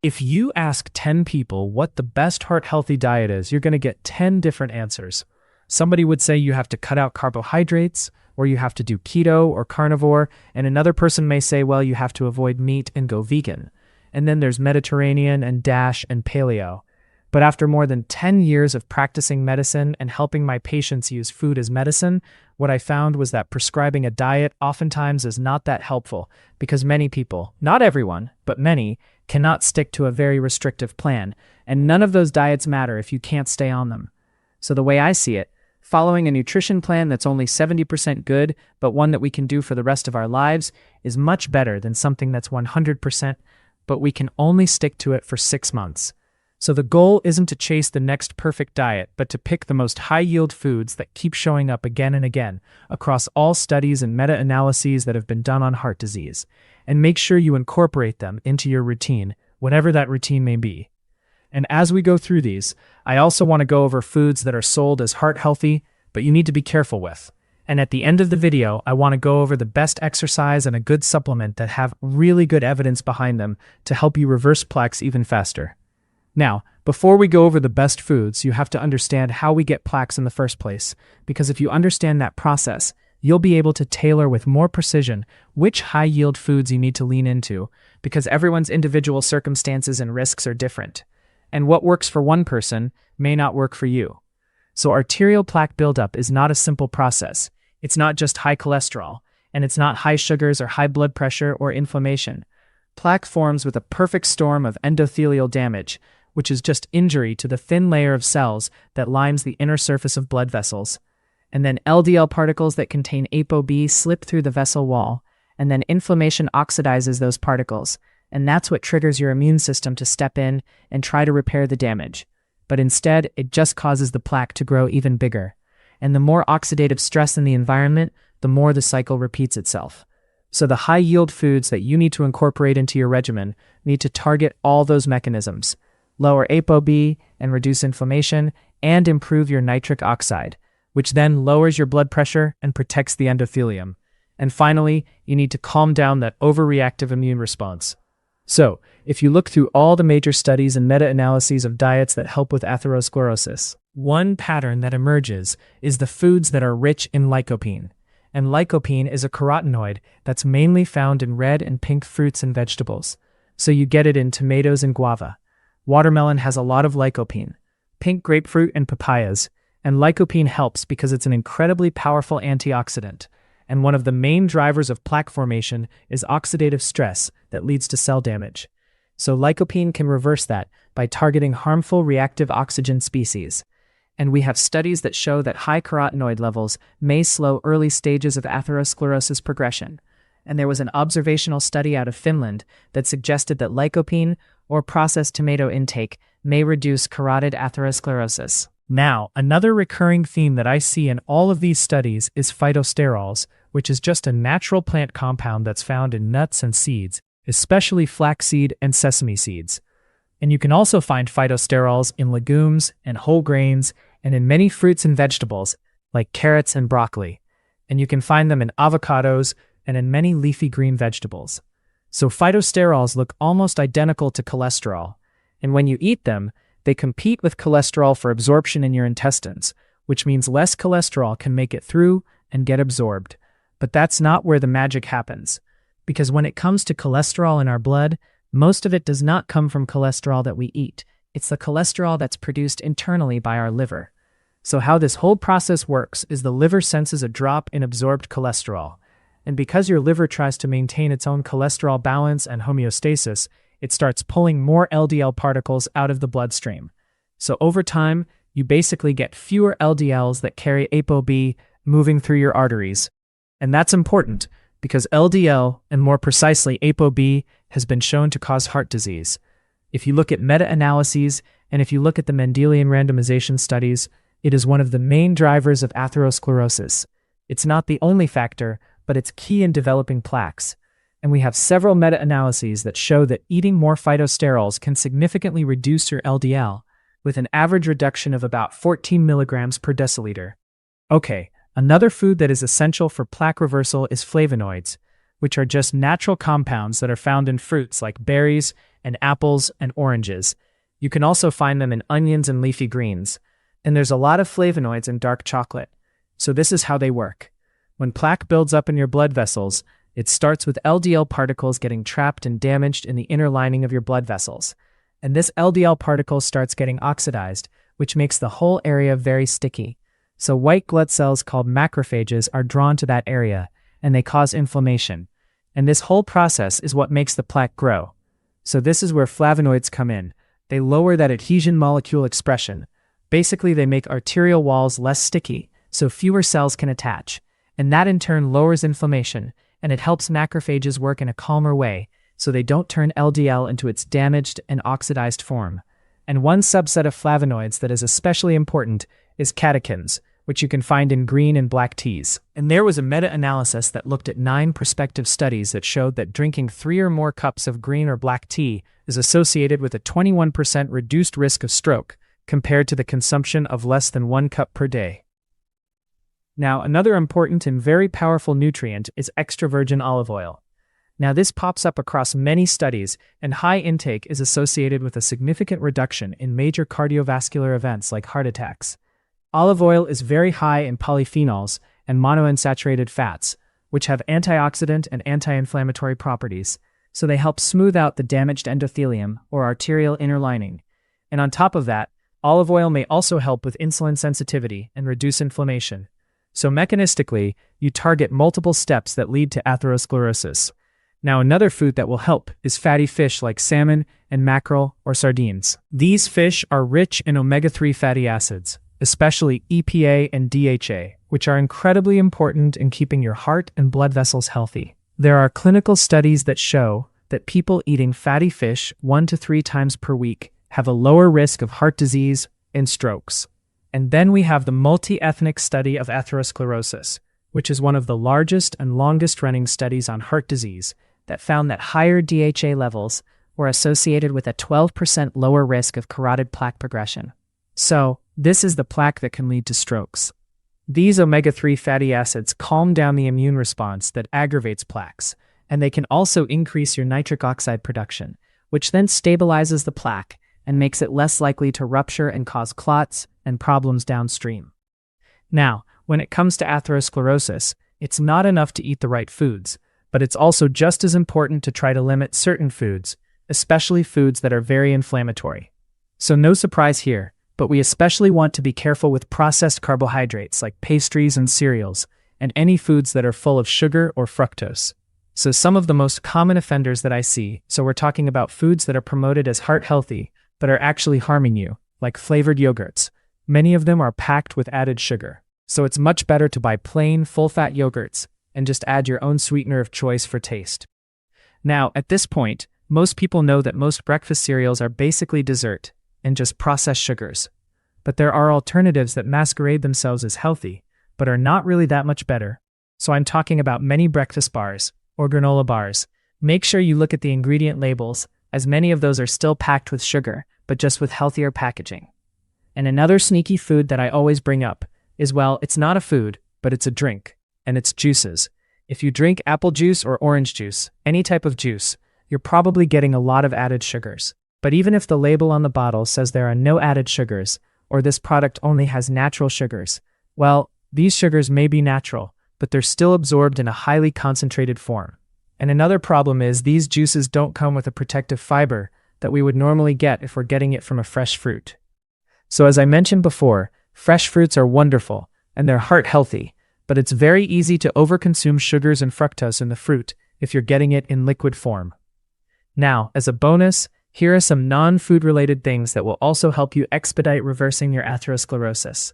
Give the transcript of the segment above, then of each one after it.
If you ask 10 people what the best heart-healthy diet is, you're going to get 10 different answers. Somebody would say you have to cut out carbohydrates, or you have to do keto or carnivore, and another person may say, well, you have to avoid meat and go vegan. And then there's Mediterranean and DASH and paleo. But after more than 10 years of practicing medicine and helping my patients use food as medicine, what I found was that prescribing a diet oftentimes is not that helpful because many people, not everyone, but many, cannot stick to a very restrictive plan, and none of those diets matter if you can't stay on them. So the way I see it, following a nutrition plan that's only 70% good, but one that we can do for the rest of our lives, is much better than something that's 100%, but we can only stick to it for 6 months. So the goal isn't to chase the next perfect diet, but to pick the most high-yield foods that keep showing up again and again across all studies and meta-analyses that have been done on heart disease, and make sure you incorporate them into your routine, whatever that routine may be. And as we go through these, I also want to go over foods that are sold as heart-healthy, but you need to be careful with. And at the end of the video, I want to go over the best exercise and a good supplement that have really good evidence behind them to help you reverse plaques even faster. Now, before we go over the best foods, you have to understand how we get plaques in the first place, because if you understand that process, you'll be able to tailor with more precision which high-yield foods you need to lean into, because everyone's individual circumstances and risks are different. And what works for one person may not work for you. So arterial plaque buildup is not a simple process. It's not just high cholesterol, and it's not high sugars or high blood pressure or inflammation. Plaque forms with a perfect storm of endothelial damage, which is just injury to the thin layer of cells that lines the inner surface of blood vessels. And then LDL particles that contain ApoB slip through the vessel wall, and then inflammation oxidizes those particles, and that's what triggers your immune system to step in and try to repair the damage. But instead, it just causes the plaque to grow even bigger. And the more oxidative stress in the environment, the more the cycle repeats itself. So the high-yield foods that you need to incorporate into your regimen need to target all those mechanisms, lower ApoB and reduce inflammation, and improve your nitric oxide, which then lowers your blood pressure and protects the endothelium. And finally, you need to calm down that overreactive immune response. So, if you look through all the major studies and meta-analyses of diets that help with atherosclerosis, one pattern that emerges is the foods that are rich in lycopene. And lycopene is a carotenoid that's mainly found in red and pink fruits and vegetables. So you get it in tomatoes and guava. Watermelon has a lot of lycopene, pink grapefruit and papayas, and lycopene helps because it's an incredibly powerful antioxidant, and one of the main drivers of plaque formation is oxidative stress that leads to cell damage. So lycopene can reverse that by targeting harmful reactive oxygen species. And we have studies that show that high carotenoid levels may slow early stages of atherosclerosis progression. And there was an observational study out of Finland that suggested that lycopene or processed tomato intake may reduce carotid atherosclerosis. Now, another recurring theme that I see in all of these studies is phytosterols, which is just a natural plant compound that's found in nuts and seeds, especially flaxseed and sesame seeds. And you can also find phytosterols in legumes and whole grains and in many fruits and vegetables, like carrots and broccoli. And you can find them in avocados and in many leafy green vegetables. So phytosterols look almost identical to cholesterol, and when you eat them, they compete with cholesterol for absorption in your intestines, which means less cholesterol can make it through and get absorbed. But that's not where the magic happens, because when it comes to cholesterol in our blood, most of it does not come from cholesterol that we eat. It's the cholesterol that's produced internally by our liver. So how this whole process works is the liver senses a drop in absorbed cholesterol. And because your liver tries to maintain its own cholesterol balance and homeostasis, it starts pulling more LDL particles out of the bloodstream. So over time, you basically get fewer LDLs that carry ApoB moving through your arteries. And that's important because LDL, and more precisely ApoB, has been shown to cause heart disease. If you look at meta-analyses and if you look at the Mendelian randomization studies, it is one of the main drivers of atherosclerosis. It's not the only factor, but it's key in developing plaques. And we have several meta-analyses that show that eating more phytosterols can significantly reduce your LDL, with an average reduction of about 14 milligrams per deciliter. Okay, another food that is essential for plaque reversal is flavonoids. which are just natural compounds that are found in fruits like berries and apples and oranges. You can also find them in onions and leafy greens. And there's a lot of flavonoids in dark chocolate. So this is how they work. When plaque builds up in your blood vessels, it starts with LDL particles getting trapped and damaged in the inner lining of your blood vessels. And this LDL particle starts getting oxidized, which makes the whole area very sticky. So white blood cells called macrophages are drawn to that area, and they cause inflammation. And this whole process is what makes the plaque grow. So this is where flavonoids come in. They lower that adhesion molecule expression. Basically, they make arterial walls less sticky, so fewer cells can attach. And that in turn lowers inflammation, and it helps macrophages work in a calmer way, so they don't turn LDL into its damaged and oxidized form. And one subset of flavonoids that is especially important is catechins, which you can find in green and black teas. And there was a meta-analysis that looked at 9 prospective studies that showed that drinking 3 or more cups of green or black tea is associated with a 21% reduced risk of stroke, compared to the consumption of less than 1 cup per day. Now, another important and very powerful nutrient is extra virgin olive oil. Now, this pops up across many studies, and high intake is associated with a significant reduction in major cardiovascular events like heart attacks. Olive oil is very high in polyphenols and monounsaturated fats, which have antioxidant and anti-inflammatory properties, so they help smooth out the damaged endothelium or arterial inner lining. And on top of that, olive oil may also help with insulin sensitivity and reduce inflammation. So mechanistically, you target multiple steps that lead to atherosclerosis. Now, another food that will help is fatty fish like salmon and mackerel or sardines. These fish are rich in omega-3 fatty acids, especially EPA and DHA, which are incredibly important in keeping your heart and blood vessels healthy. There are clinical studies that show that people eating fatty fish 1 to 3 times per week have a lower risk of heart disease and strokes. And then we have the multi-ethnic study of atherosclerosis, which is one of the largest and longest-running studies on heart disease that found that higher DHA levels were associated with a 12% lower risk of carotid plaque progression. So, this is the plaque that can lead to strokes. These omega-3 fatty acids calm down the immune response that aggravates plaques, and they can also increase your nitric oxide production, which then stabilizes the plaque and makes it less likely to rupture and cause clots and problems downstream. Now, when it comes to atherosclerosis, it's not enough to eat the right foods, but it's also just as important to try to limit certain foods, especially foods that are very inflammatory. So no surprise here, but we especially want to be careful with processed carbohydrates like pastries and cereals, and any foods that are full of sugar or fructose. So some of the most common offenders that I see, so we're talking about foods that are promoted as heart healthy, but are actually harming you, like flavored yogurts. Many of them are packed with added sugar. So it's much better to buy plain, full-fat yogurts and just add your own sweetener of choice for taste. Now, at this point, most people know that most breakfast cereals are basically dessert and just processed sugars. But there are alternatives that masquerade themselves as healthy, but are not really that much better. So I'm talking about many breakfast bars or granola bars. Make sure you look at the ingredient labels, as many of those are still packed with sugar, but just with healthier packaging. And another sneaky food that I always bring up is, well, it's not a food, but it's a drink, and it's juices. If you drink apple juice or orange juice, any type of juice, you're probably getting a lot of added sugars. But even if the label on the bottle says there are no added sugars, or this product only has natural sugars, well, these sugars may be natural, but they're still absorbed in a highly concentrated form. And another problem is these juices don't come with a protective fiber that we would normally get if we're getting it from a fresh fruit. So as I mentioned before, fresh fruits are wonderful, and they're heart healthy, but it's very easy to overconsume sugars and fructose in the fruit if you're getting it in liquid form. Now, as a bonus, here are some non-food related things that will also help you expedite reversing your atherosclerosis.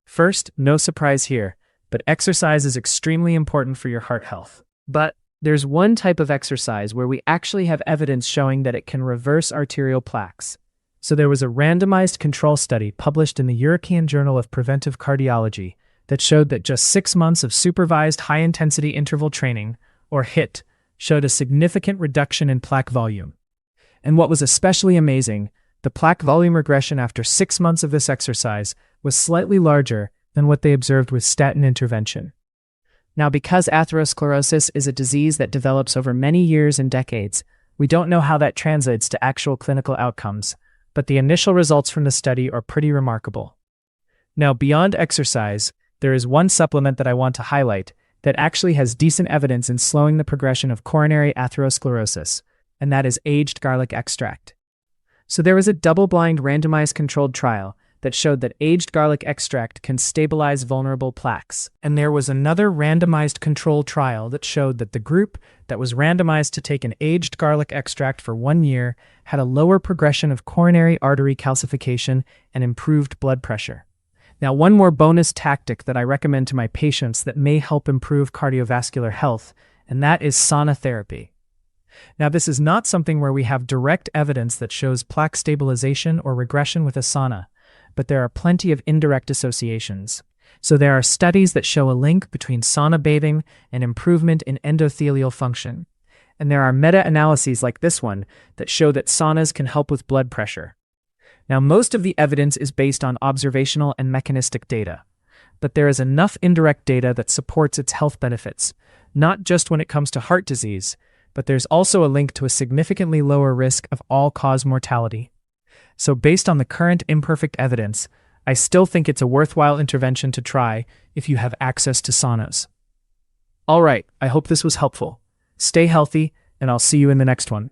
First, no surprise here, but exercise is extremely important for your heart health. But there's one type of exercise where we actually have evidence showing that it can reverse arterial plaques. So there was a randomized control study published in the European Journal of Preventive Cardiology that showed that just 6 months of supervised high-intensity interval training, or HIIT, showed a significant reduction in plaque volume. And what was especially amazing, the plaque volume regression after 6 months of this exercise was slightly larger than what they observed with statin intervention. Now, because atherosclerosis is a disease that develops over many years and decades, we don't know how that translates to actual clinical outcomes, but the initial results from the study are pretty remarkable. Now, beyond exercise, there is one supplement that I want to highlight that actually has decent evidence in slowing the progression of coronary atherosclerosis, and that is aged garlic extract. So there was a double-blind randomized controlled trial that showed that aged garlic extract can stabilize vulnerable plaques. And there was another randomized controlled trial that showed that the group that was randomized to take an aged garlic extract for 1 year had a lower progression of coronary artery calcification and improved blood pressure. Now, one more bonus tactic that I recommend to my patients that may help improve cardiovascular health, and that is sauna therapy. Now, this is not something where we have direct evidence that shows plaque stabilization or regression with a sauna, but there are plenty of indirect associations. So there are studies that show a link between sauna bathing and improvement in endothelial function. And there are meta-analyses like this one that show that saunas can help with blood pressure. Now, most of the evidence is based on observational and mechanistic data, but there is enough indirect data that supports its health benefits, not just when it comes to heart disease, but there's also a link to a significantly lower risk of all-cause mortality. So based on the current imperfect evidence, I still think it's a worthwhile intervention to try if you have access to saunas. All right, I hope this was helpful. Stay healthy, and I'll see you in the next one.